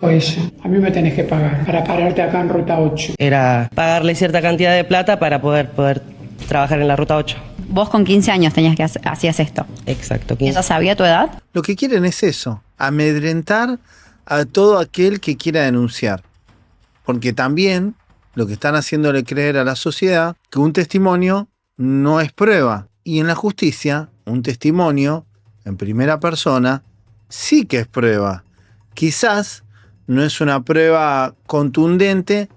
Ella, a mí me tenés que pagar para pararte acá en Ruta 8. Era pagarle cierta cantidad de plata para poder trabajar en la Ruta 8. Vos con 15 años tenías que hacías esto. Exacto. ¿Ella sabía tu edad? Lo que quieren es eso, amedrentar a todo aquel que quiera denunciar. Porque también lo que están haciéndole creer a la sociedad que un testimonio no es prueba. Y en la justicia, un testimonio en primera persona sí que es prueba. Quizás no es una prueba contundente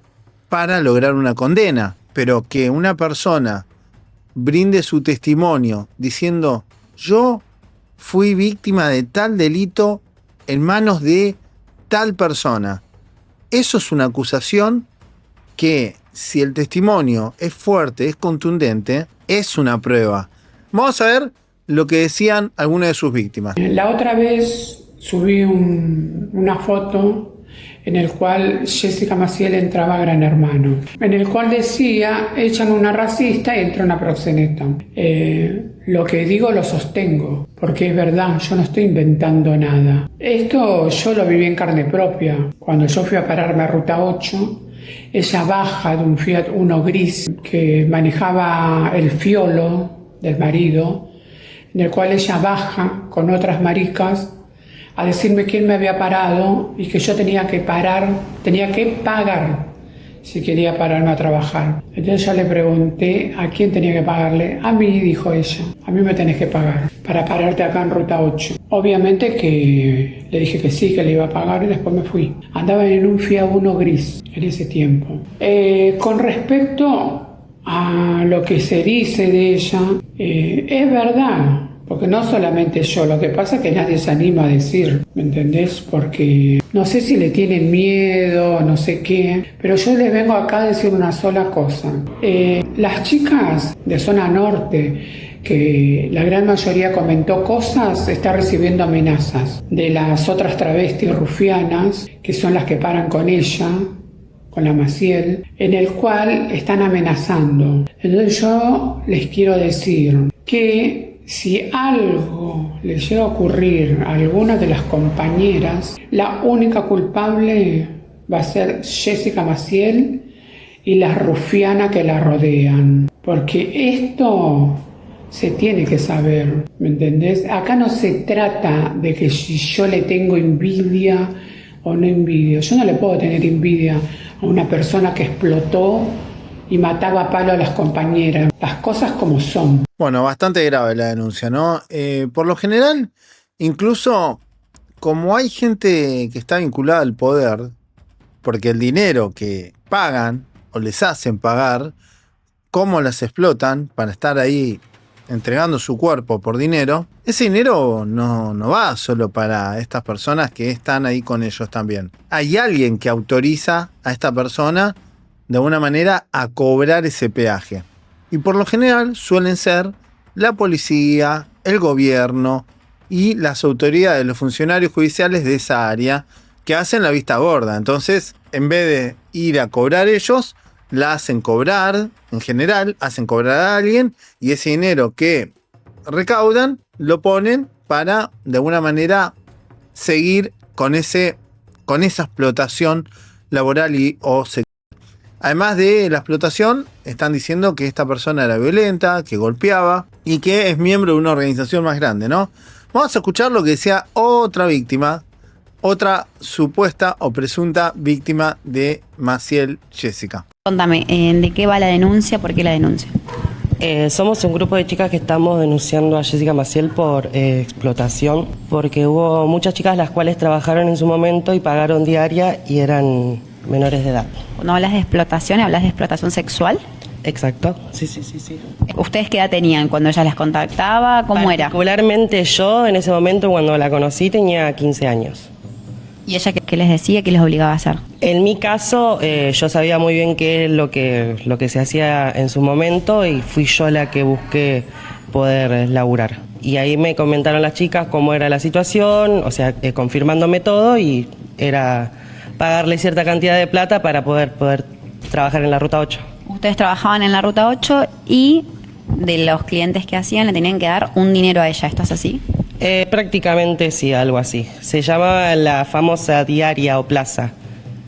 para lograr una condena, pero que una persona brinde su testimonio diciendo: yo fui víctima de tal delito en manos de tal persona. Eso es una acusación que, si el testimonio es fuerte, es contundente, es una prueba. Vamos a ver lo que decían algunas de sus víctimas. La otra vez subí una foto en el cual Jessica Maciel entraba a Gran Hermano, en el cual decía: echan una racista y entra una proxeneta. Lo que digo lo sostengo, porque es verdad, yo no estoy inventando nada. Esto yo lo viví en carne propia. Cuando yo fui a pararme a Ruta 8, ella baja de un Fiat Uno gris que manejaba el Fiolo del marido, en el cual ella baja con otras maricas a decirme quién me había parado y que yo tenía que pagar si quería pararme a trabajar. Entonces yo le pregunté a quién tenía que pagarle. A mí, dijo ella, a mí me tenés que pagar para pararte acá en Ruta 8. Obviamente que le dije que sí, que le iba a pagar, y después me fui. Andaba en un Fiat Uno gris en ese tiempo. Con respecto a lo que se dice de ella, es verdad. Porque no solamente yo, lo que pasa es que nadie se anima a decir, ¿me entendés? Porque no sé si le tienen miedo, no sé qué, pero yo les vengo acá a decir una sola cosa. Las chicas de zona norte, que la gran mayoría comentó cosas, está recibiendo amenazas de las otras travestis rufianas, que son las que paran con ella, con la Maciel, en el cual están amenazando. Entonces yo les quiero decir que si algo le llega a ocurrir a alguna de las compañeras, la única culpable va a ser Jessica Maciel y las rufianas que la rodean. Porque esto se tiene que saber, ¿me entendés? Acá no se trata de que si yo le tengo envidia o no envidia. Yo no le puedo tener envidia a una persona que explotó y mataba a palo a las compañeras. Las cosas como son. Bueno, bastante grave la denuncia, ¿no? Por lo general, incluso como hay gente que está vinculada al poder, porque el dinero que pagan o les hacen pagar, cómo las explotan para estar ahí entregando su cuerpo por dinero, ese dinero no va solo para estas personas que están ahí con ellos también. Hay alguien que autoriza a esta persona de alguna manera a cobrar ese peaje. Y por lo general suelen ser la policía, el gobierno y las autoridades, los funcionarios judiciales de esa área, que hacen la vista gorda. Entonces, en vez de ir a cobrar ellos, la hacen cobrar, en general, hacen cobrar a alguien, y ese dinero que recaudan lo ponen para, de alguna manera, seguir con esa explotación laboral o sexual. Además de la explotación, están diciendo que esta persona era violenta, que golpeaba y que es miembro de una organización más grande, ¿no? Vamos a escuchar lo que decía otra víctima, otra supuesta o presunta víctima de Maciel Jessica. Contame, ¿de qué va la denuncia? ¿Por qué la denuncia? Somos un grupo de chicas que estamos denunciando a Jessica Maciel por explotación, porque hubo muchas chicas las cuales trabajaron en su momento y pagaron diaria y eran menores de edad. Cuando hablas de explotación, ¿hablas de explotación sexual? Exacto, sí. ¿Ustedes qué edad tenían cuando ella las contactaba? ¿Cómo era? Particularmente yo, en ese momento, cuando la conocí, tenía 15 años. ¿Y ella qué les decía, qué les obligaba a hacer? En mi caso, yo sabía muy bien qué es lo que se hacía en su momento y fui yo la que busqué poder laburar. Y ahí me comentaron las chicas cómo era la situación, o sea, confirmándome todo, y era pagarle cierta cantidad de plata para poder trabajar en la Ruta 8. Ustedes trabajaban en la Ruta 8 y de los clientes que hacían le tenían que dar un dinero a ella, ¿esto es así? Prácticamente sí, algo así. Se llamaba la famosa diaria o plaza.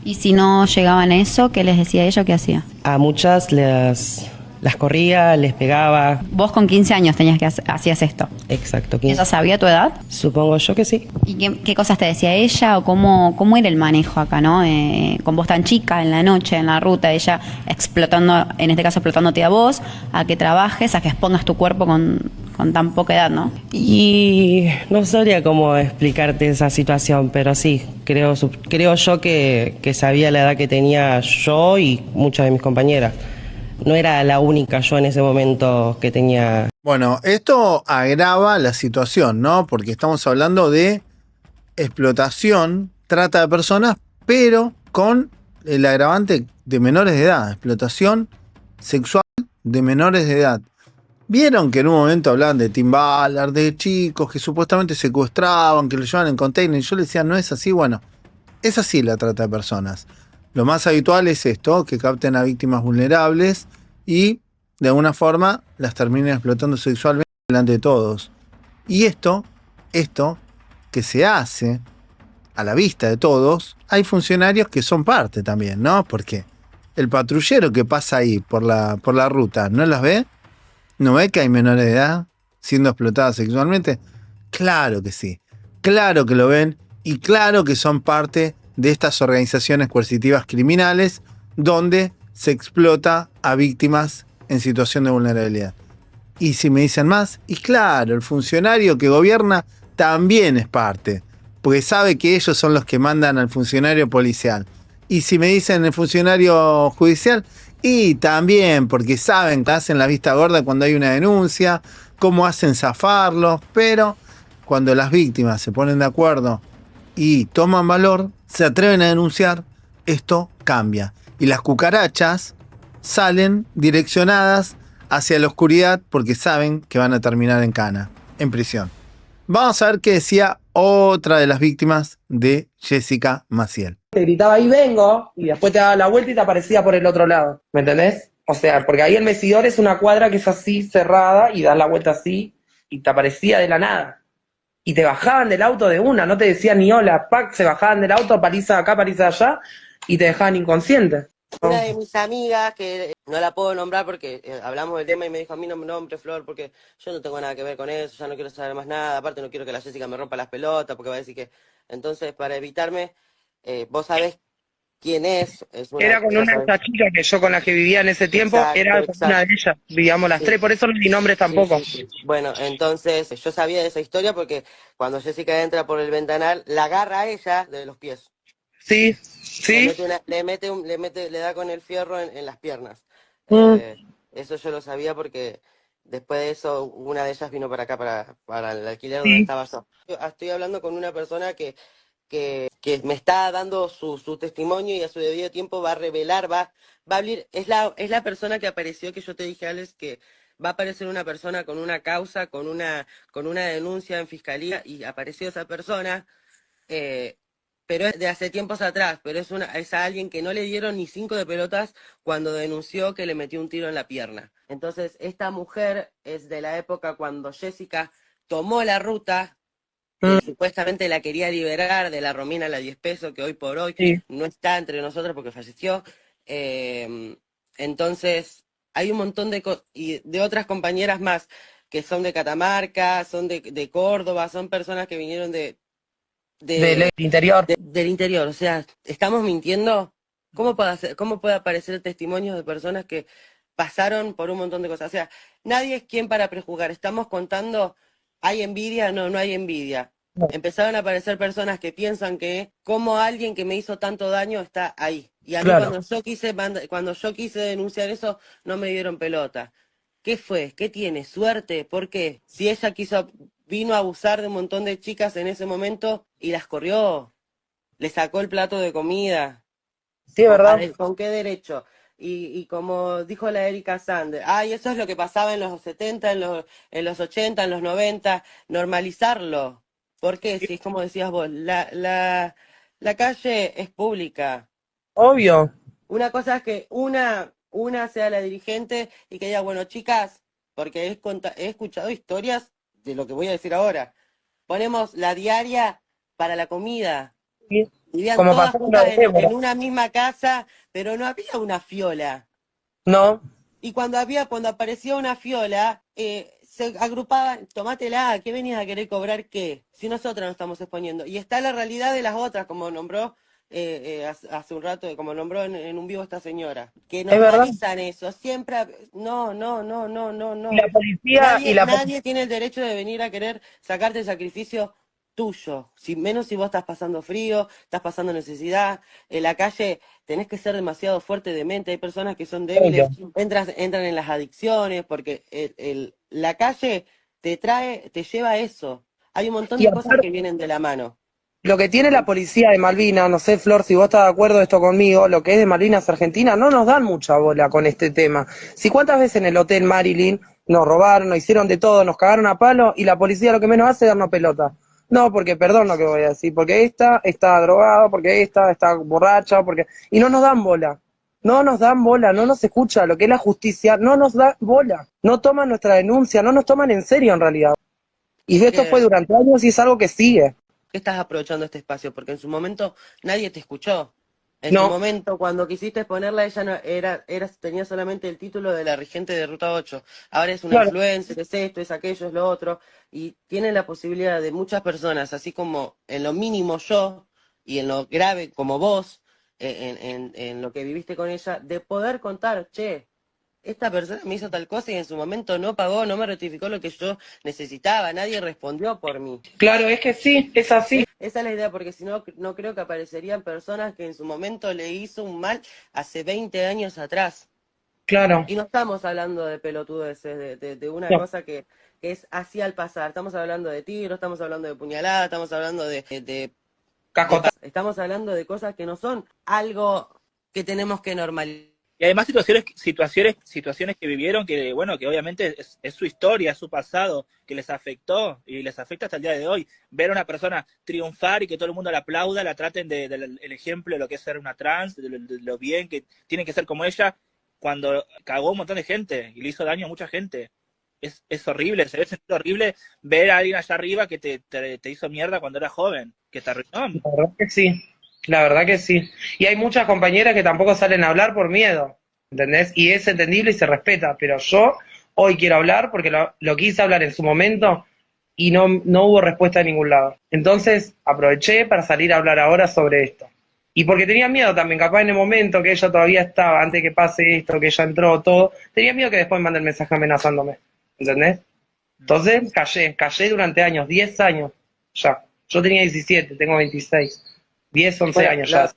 Y si no llegaban a eso, ¿qué les decía ella o qué hacía? A muchas las corría, les pegaba. Vos con 15 años tenías que hacías esto. Exacto, ¿Ella 15. sabía tu edad? Supongo yo que sí. ¿Y qué cosas te decía ella o cómo era el manejo acá, no? Con vos tan chica, en la noche, en la ruta, ella explotando, en este caso explotándote a vos, a que trabajes, a que expongas tu cuerpo con tan poca edad, ¿no? Y no sabría cómo explicarte esa situación, pero sí, creo yo que sabía la edad que tenía yo y muchas de mis compañeras. No era la única yo en ese momento que tenía. Bueno, esto agrava la situación, ¿no? Porque estamos hablando de explotación, trata de personas, pero con el agravante de menores de edad, explotación sexual de menores de edad. Vieron que en un momento hablaban de Tim Ballard, de chicos que supuestamente secuestraban, que los llevaban en container, y yo les decía, no es así. Bueno, es así la trata de personas. Lo más habitual es esto, que capten a víctimas vulnerables y de alguna forma las terminen explotando sexualmente delante de todos. Y esto que se hace a la vista de todos, hay funcionarios que son parte también, ¿no? Porque el patrullero que pasa ahí por la ruta, ¿no las ve? ¿No ve que hay menores de edad siendo explotadas sexualmente? Claro que sí. Claro que lo ven y claro que son parte de estas organizaciones coercitivas criminales donde se explota a víctimas en situación de vulnerabilidad. Y si me dicen más, y claro, el funcionario que gobierna también es parte, porque sabe que ellos son los que mandan al funcionario policial. Y si me dicen el funcionario judicial, y también porque saben que hacen la vista gorda cuando hay una denuncia, cómo hacen zafarlos, pero cuando las víctimas se ponen de acuerdo y toman valor, se atreven a denunciar, esto cambia. Y las cucarachas salen direccionadas hacia la oscuridad porque saben que van a terminar en cana, en prisión. Vamos a ver qué decía otra de las víctimas de Jessica Maciel. Te gritaba ahí vengo y después te daba la vuelta y te aparecía por el otro lado, ¿me entendés? O sea, porque ahí el Mesidor es una cuadra que es así cerrada y das la vuelta así y te aparecía de la nada. Y te bajaban del auto de una, no te decían ni hola, pack, se bajaban del auto, paliza acá, paliza allá y te dejaban inconsciente. Una de mis amigas, que no la puedo nombrar porque hablamos del tema y me dijo, a mí no me nombre Flor porque yo no tengo nada que ver con eso, ya no quiero saber más nada, aparte no quiero que la Jessica me rompa las pelotas porque va a decir que... Entonces, para evitarme, vos sabés quién es Era con una de esas chicas que yo con la que vivía en ese tiempo, Exacto, era con una de ellas, vivíamos las tres, por eso no di nombres tampoco. Sí. Bueno, entonces yo sabía de esa historia porque cuando Jessica entra por el ventanal, la agarra a ella de los pies. Sí, sí. Le da con el fierro en las piernas. Eso yo lo sabía porque después de eso una de ellas vino para acá, para el alquiler donde estaba yo. Estoy hablando con una persona que me está dando su testimonio y a su debido tiempo va a revelar, va a abrir, es la persona que apareció, que yo te dije, Alex, que va a aparecer una persona con una causa, con una denuncia en fiscalía, y apareció esa persona, pero es de hace tiempos atrás, pero es a alguien que no le dieron ni 5 de pelotas cuando denunció que le metió un tiro en la pierna. Entonces, esta mujer es de la época cuando Jessica tomó la ruta, supuestamente la quería liberar de la Romina, la 10 pesos, que hoy por hoy no está entre nosotros porque falleció. Entonces, hay un montón de otras compañeras más que son de Catamarca, son de Córdoba, son personas que vinieron del interior. del interior. O sea, ¿estamos mintiendo? ¿Cómo puede aparecer testimonios de personas que pasaron por un montón de cosas? O sea, nadie es quien para prejuzgar. Estamos contando, ¿hay envidia? No hay envidia. Empezaron a aparecer personas que piensan que como alguien que me hizo tanto daño está ahí. Y a mí cuando yo quise denunciar eso, no me dieron pelota. ¿Qué fue? ¿Qué tiene? ¿Suerte? ¿Por qué? Si ella vino a abusar de un montón de chicas en ese momento y las corrió, le sacó el plato de comida. Sí, ¿verdad? ¿Con qué derecho? Y como dijo la Erika Sander, eso es lo que pasaba en los 70, en los 80, en los 90, normalizarlo. ¿Por qué? Si es como decías vos, la calle es pública. Obvio. Una cosa es que una sea la dirigente y que diga, bueno, chicas, porque he escuchado historias de lo que voy a decir ahora. ponemos la diaria para la comida. Sí. Vivían Como todas pasó con juntas la Débora. en una misma casa, pero no había una fiola. No, Y cuando aparecía una fiola, se agrupaban, tomátela, ¿qué venías a querer cobrar qué? Si nosotros nos estamos exponiendo. Y está la realidad de las otras, como nombró hace un rato, como nombró en un vivo esta señora, que es verdad. normalizan eso, siempre, no, no, no, no, no, Y la no. policía, Nadie tiene el derecho de venir a querer sacarte el sacrificio tuyo, menos si vos estás pasando frío, estás pasando necesidad, en la calle tenés que ser demasiado fuerte de mente, hay personas que son débiles, entran en las adicciones, porque la calle te lleva a eso. Hay un montón y de cosas aparte, que vienen de la mano. lo que tiene la policía de Malvinas, no sé, Flor, si vos estás de acuerdo esto conmigo, lo que es de Malvinas Argentina, no nos dan mucha bola con este tema. Si cuántas veces en el Hotel Marilyn nos robaron, nos hicieron de todo, nos cagaron a palo y la policía lo que menos hace es darnos pelota. No, porque perdón lo que voy a decir, porque esta está drogada, porque esta está borracha, porque y no nos dan bola. No nos dan bola, no nos escucha lo que es la justicia, no nos da bola. No toman nuestra denuncia, no nos toman en serio en realidad. Y esto fue durante años y es algo que sigue. ¿Qué estás aprovechando este espacio? Porque en su momento nadie te escuchó. En No. su momento, cuando quisiste ponerla, ella no tenía solamente el título de la regente de Ruta 8. Ahora es una Claro. influencer, es esto, es aquello, es lo otro. Y tiene la posibilidad de muchas personas, así como en lo mínimo yo, y en lo grave como vos, en lo que viviste con ella, de poder contar, che, esta persona me hizo tal cosa y en su momento no pagó, no me rectificó lo que yo necesitaba, nadie respondió por mí. Claro, es que sí, es así. Esa es la idea, porque si no, no creo que aparecerían personas que en su momento le hizo un mal hace 20 años atrás. Claro. Y no estamos hablando de pelotudeces, de una No. cosa que es así al pasar. Estamos hablando de tiros, estamos hablando de puñaladas, estamos hablando Cascota. estamos hablando de cosas que no son algo que tenemos que normalizar. Y además situaciones que vivieron que, bueno, que obviamente es su historia, es su pasado, que les afectó y les afecta hasta el día de hoy. Ver a una persona triunfar y que todo el mundo la aplauda, la traten del ejemplo de lo que es ser una trans, de lo bien que tiene que ser como ella, cuando cagó un montón de gente y le hizo daño a mucha gente. Es horrible, se ve sentir horrible ver a alguien allá arriba que te hizo mierda cuando era joven, que te arruinó. La verdad que sí, la verdad que sí. Y hay muchas compañeras que tampoco salen a hablar por miedo, ¿entendés? Y es entendible y se respeta, pero yo hoy quiero hablar porque lo quise hablar en su momento y no hubo respuesta de ningún lado. Entonces aproveché para salir a hablar ahora sobre esto. Y porque tenía miedo también, capaz en el momento que ella todavía estaba, antes que pase esto, que ella entró, todo, tenía miedo que después me mande el mensaje amenazándome, ¿entendés? Entonces callé durante años, 10 años ya. Yo tenía 17, tengo 26. 10, 11 Bueno, años ya.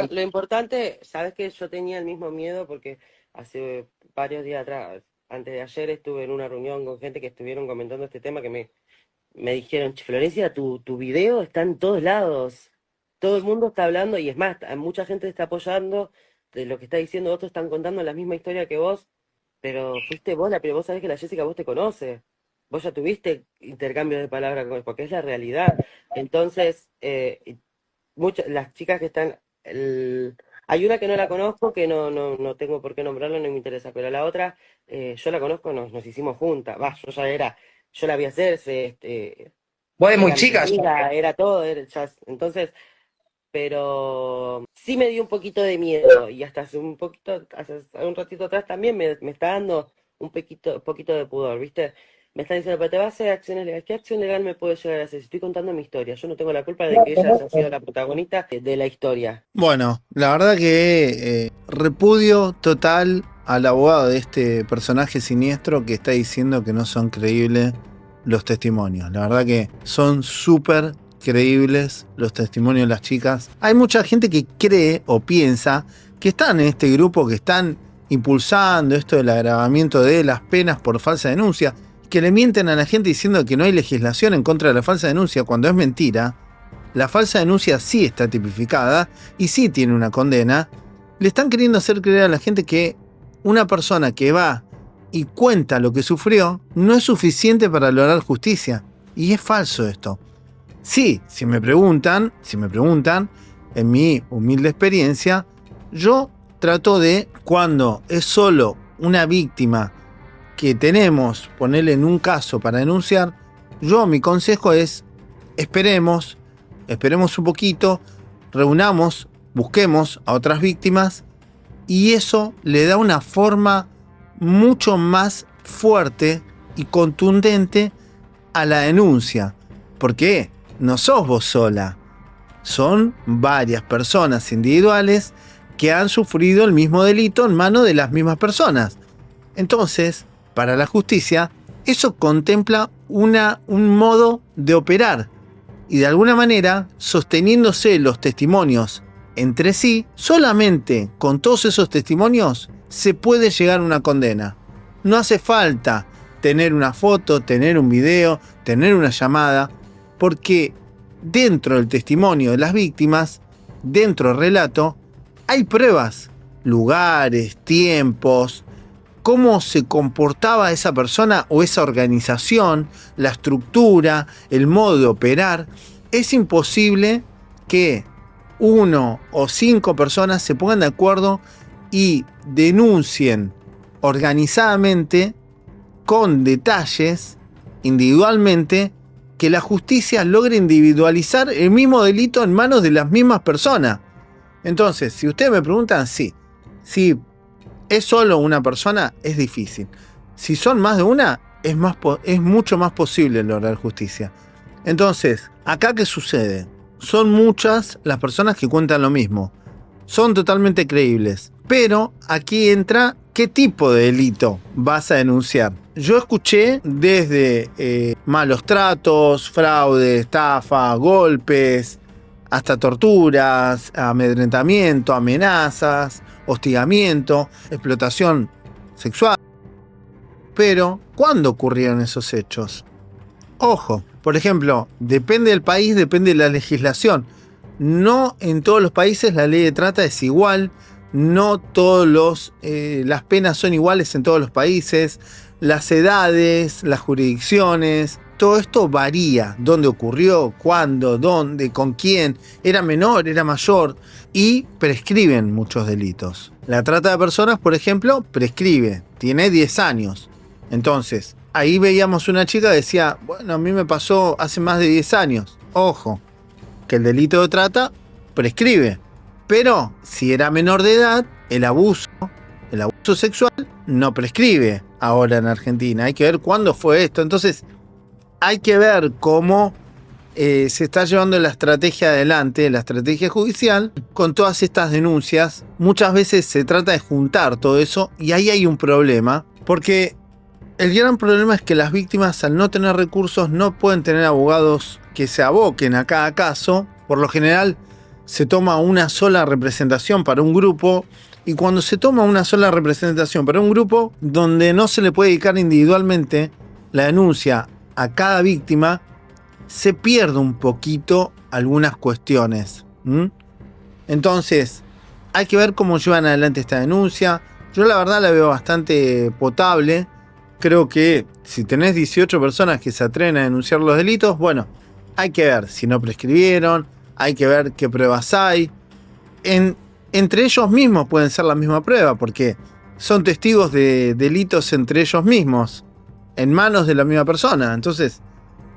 lo importante, sabes que yo tenía el mismo miedo porque hace varios días atrás, antes de ayer, estuve en una reunión con gente que estuvieron comentando este tema que me dijeron, "Che, Florencia, tu video está en todos lados, todo el mundo está hablando y es más, mucha gente te está apoyando de lo que está diciendo, otros están contando la misma historia que vos, pero fuiste vos pero vos sabés que la Jessica vos te conoce, vos ya tuviste intercambios de palabras con él, porque es la realidad. Entonces, las chicas que están, hay una que no la conozco, que no tengo por qué nombrarla, no me interesa, pero la otra, yo la conozco, nos hicimos juntas, yo la vi hacerse, Vos de muy era mi chica amiga, ya. era todo, entonces, pero sí me dio un poquito de miedo, y hasta hace un ratito atrás también me está dando un poquito de pudor, ¿viste? Me están diciendo, pero te vas a hacer acciones legales. ¿Qué acción legal me puedo llegar a hacer? Si estoy contando mi historia. Yo no tengo la culpa de que ella haya sido la protagonista de la historia. Bueno, la verdad que repudio total al abogado de este personaje siniestro que está diciendo que no son creíbles los testimonios. La verdad que son súper creíbles los testimonios de las chicas. Hay mucha gente que cree o piensa que están en este grupo, que están impulsando esto del agravamiento de las penas por falsa denuncia, que le mienten a la gente diciendo que no hay legislación en contra de la falsa denuncia, cuando es mentira. La falsa denuncia sí está tipificada y sí tiene una condena. Le están queriendo hacer creer a la gente que una persona que va y cuenta lo que sufrió no es suficiente para lograr justicia. Y es falso esto. Sí, si me preguntan, en mi humilde experiencia, yo trato de, cuando es solo una víctima que tenemos, ponerle en un caso para denunciar, mi consejo es esperemos un poquito, reunamos, busquemos a otras víctimas y eso le da una forma mucho más fuerte y contundente a la denuncia. Porque no sos vos sola, son varias personas individuales que han sufrido el mismo delito en manos de las mismas personas. Entonces, para la justicia, eso contempla un modo de operar y de alguna manera, sosteniéndose los testimonios entre sí, solamente con todos esos testimonios se puede llegar a una condena. No hace falta tener una foto, tener un video, tener una llamada, porque dentro del testimonio de las víctimas, dentro del relato, hay pruebas, lugares, tiempos, cómo se comportaba esa persona o esa organización, la estructura, el modo de operar. Es imposible que 1 o 5 personas se pongan de acuerdo y denuncien organizadamente, con detalles, individualmente, que la justicia logre individualizar el mismo delito en manos de las mismas personas. Entonces, si ustedes me preguntan, sí. Si es solo una persona, es difícil. Si son más de una, es mucho más posible lograr justicia. Entonces, ¿acá qué sucede? Son muchas las personas que cuentan lo mismo. Son totalmente creíbles. Pero aquí entra qué tipo de delito vas a denunciar. Yo escuché desde malos tratos, fraude, estafa, golpes, hasta torturas, amedrentamiento, amenazas, hostigamiento, explotación sexual. Pero, ¿cuándo ocurrieron esos hechos? Ojo, por ejemplo, depende del país, depende de la legislación. No en todos los países la ley de trata es igual, no todos las penas son iguales en todos los países, las edades, las jurisdicciones, todo esto varía. ¿Dónde ocurrió? ¿Cuándo? ¿Dónde? ¿Con quién? ¿Era menor? ¿Era mayor? Y prescriben muchos delitos. La trata de personas, por ejemplo, prescribe, tiene 10 años. Entonces, ahí veíamos una chica que decía, bueno, a mí me pasó hace más de 10 años. Ojo, que el delito de trata prescribe. Pero si era menor de edad, el abuso sexual no prescribe ahora en Argentina. Hay que ver cuándo fue esto. Entonces, hay que ver cómo se está llevando la estrategia adelante, la estrategia judicial, con todas estas denuncias. Muchas veces se trata de juntar todo eso y ahí hay un problema, porque el gran problema es que las víctimas, al no tener recursos, no pueden tener abogados que se aboquen a cada caso. Por lo general, se toma una sola representación para un grupo, y cuando se toma una sola representación para un grupo donde no se le puede dedicar individualmente la denuncia a cada víctima, se pierde un poquito algunas cuestiones. Entonces, hay que ver cómo llevan adelante esta denuncia. Yo la verdad la veo bastante potable. Creo que si tenés 18 personas que se atreven a denunciar los delitos, bueno, hay que ver si no prescribieron, hay que ver qué pruebas hay. Entre ellos mismos pueden ser la misma prueba, porque son testigos de delitos entre ellos mismos, en manos de la misma persona. Entonces,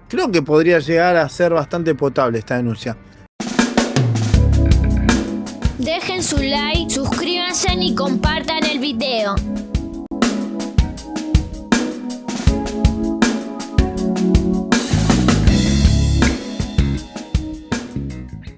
creo que podría llegar a ser bastante potable esta denuncia. Dejen su like, suscríbanse y compartan el video.